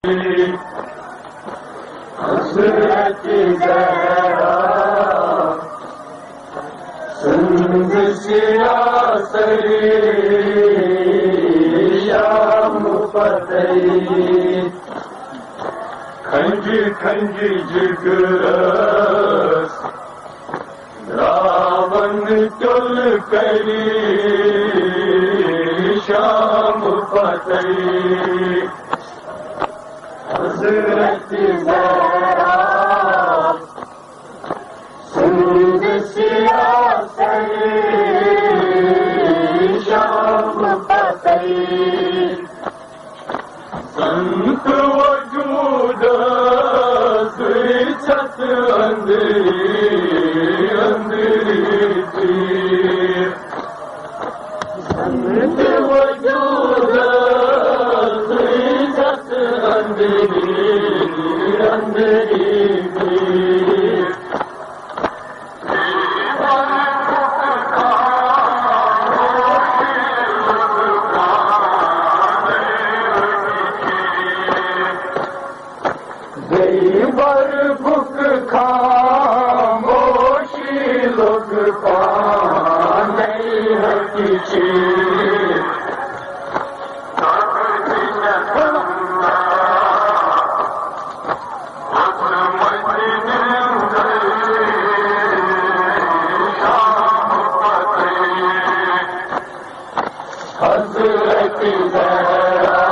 हज़रत ज़हरा सिंध सियासरी शाम फ़तही खंज खंज जिगरस रावण चुल करी शाम फ़तही हज़रत ज़हरा सिंध सियासरी शाम फ़तही संत वजूद छत अंदरी अंदरी थी संत वजूद छत अंदरी अंदरी थी बर भुक खामोशी लोग पाने हकीची हज़रत ज़हरा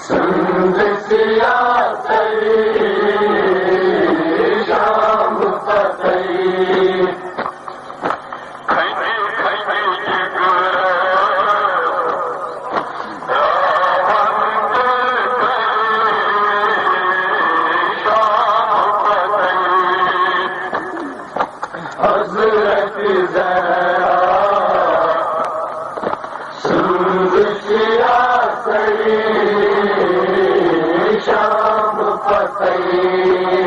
सिंध सियासरी शाम फ़तही हज़रत ज़हरा सिंध सियासरी शाम फ़तही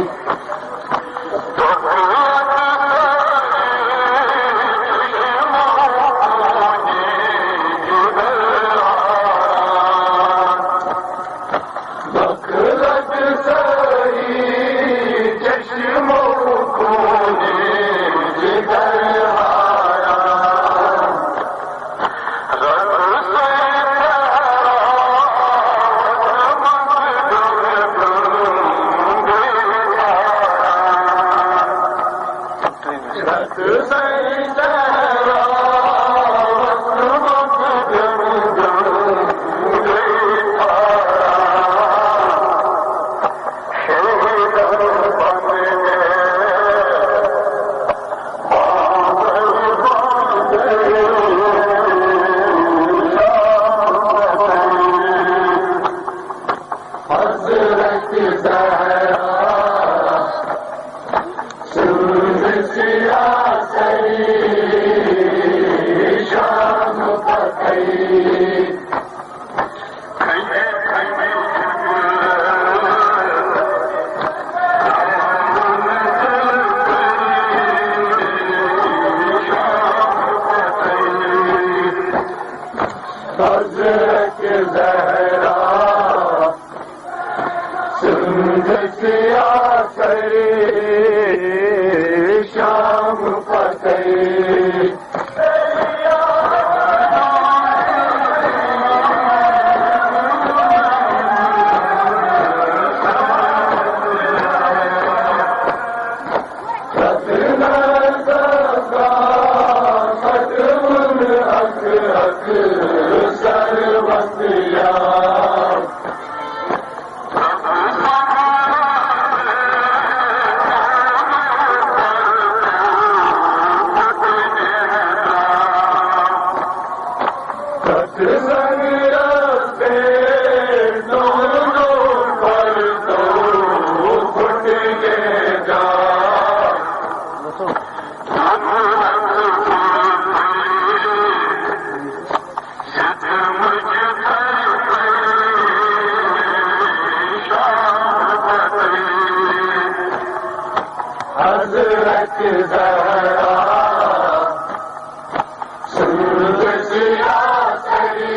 बखरत सही चश्मो खूने जिगर हारा हज़रत ज़हरा सिंध सियासरी शाम फ़तही हज़रत ज़हरा सिंध सियासरी शाम फ़तही सर्वसिया हज़रत ज़हरा सिंध सियासरी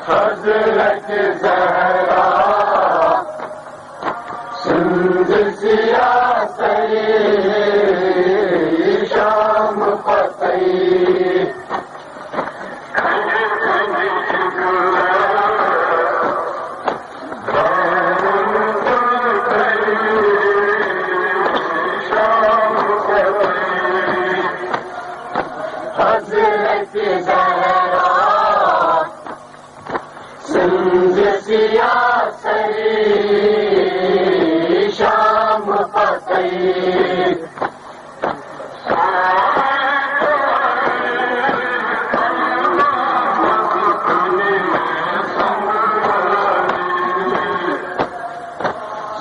हजरत ज़हरा सिंध सिया सरी शाम फतही हजरत ज़हरा सिंध सिया सरी शाम फतही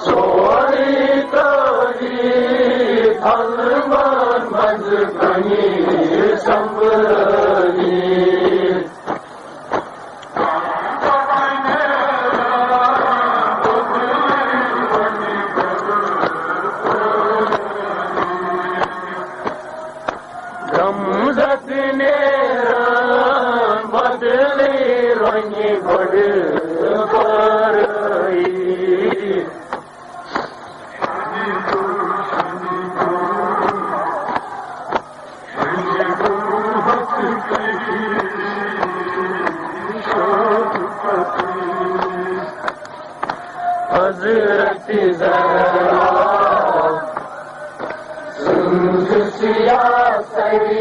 सोनी तोरी फलमान मजगनी संबरी ने बदले रंग बड़ हजरत ज़हरा सिंध सिया सरी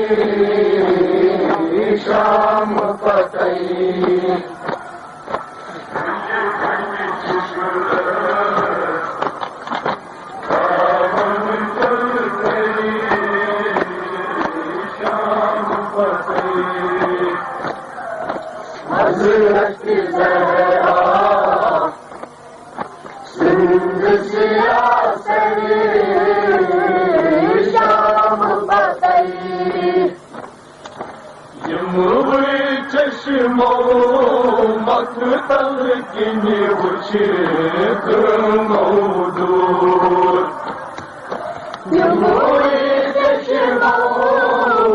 शाम फतही हजरत ज़हरा सिंध सिया सरी शाम फतही यमुने चश्मो मक़तल किने उछक मौदूद यमुने चश्मो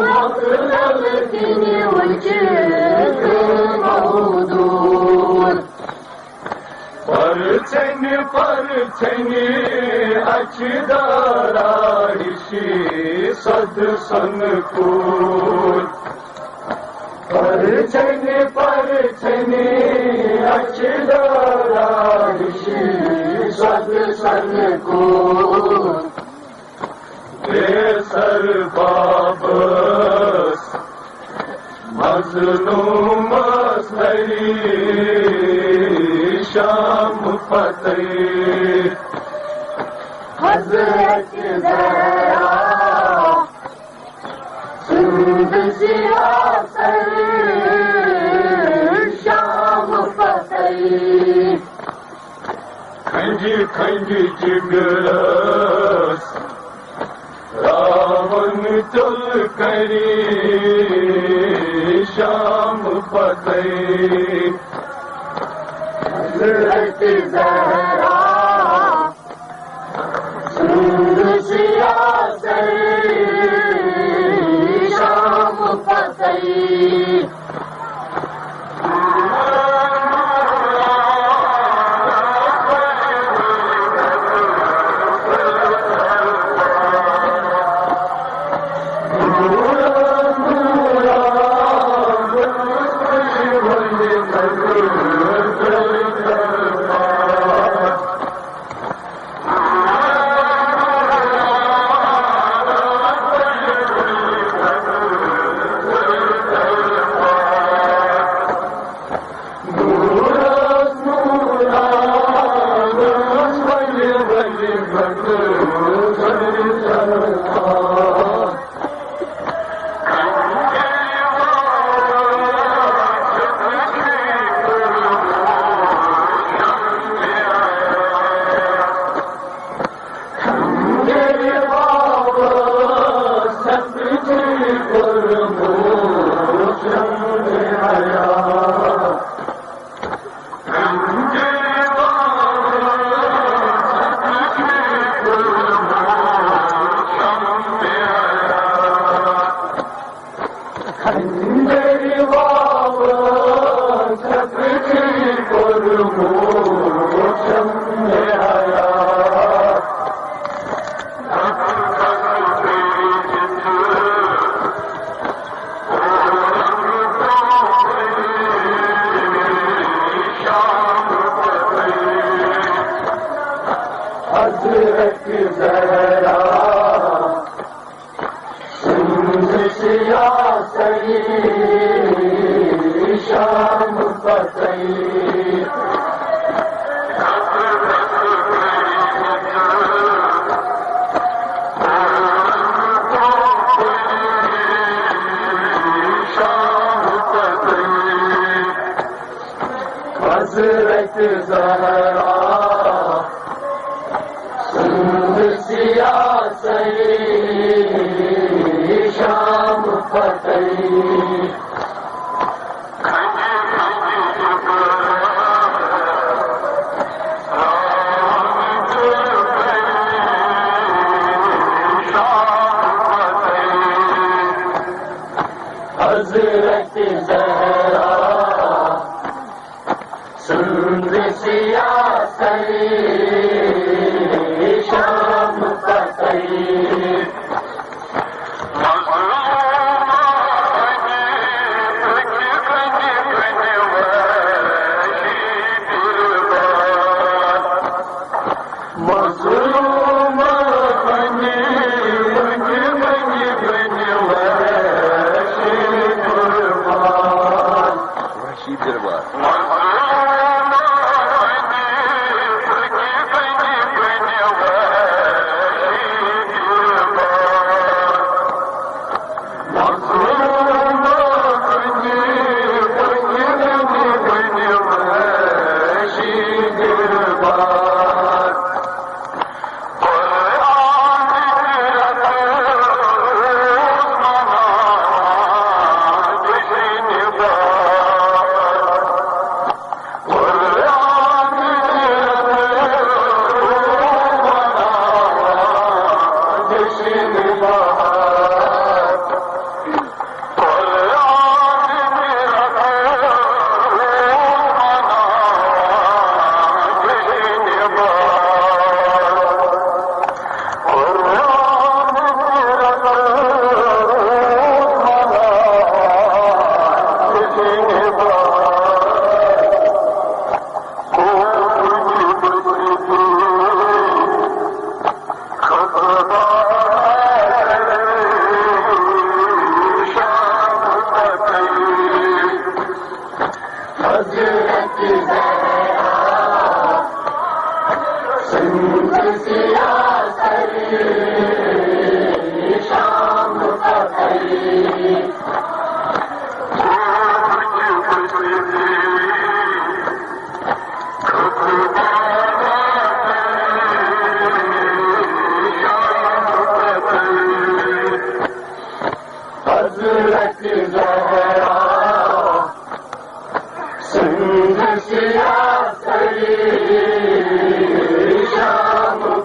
मक़तल किने उछक मौदूद परछन अचदारा ऋषि सद सनकूल परछन अचदारा ऋषि सद सनकूल बेसर बाबस मज़लूम सरी शाम फतही हजरत ज़हरा सिंध सिया सरी शाम फतही खंज खंज जिगरस रावण चल करी शाम फतही हजरत ज़हरा सिंध सिया सरी शाम फतही Sham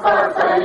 Patay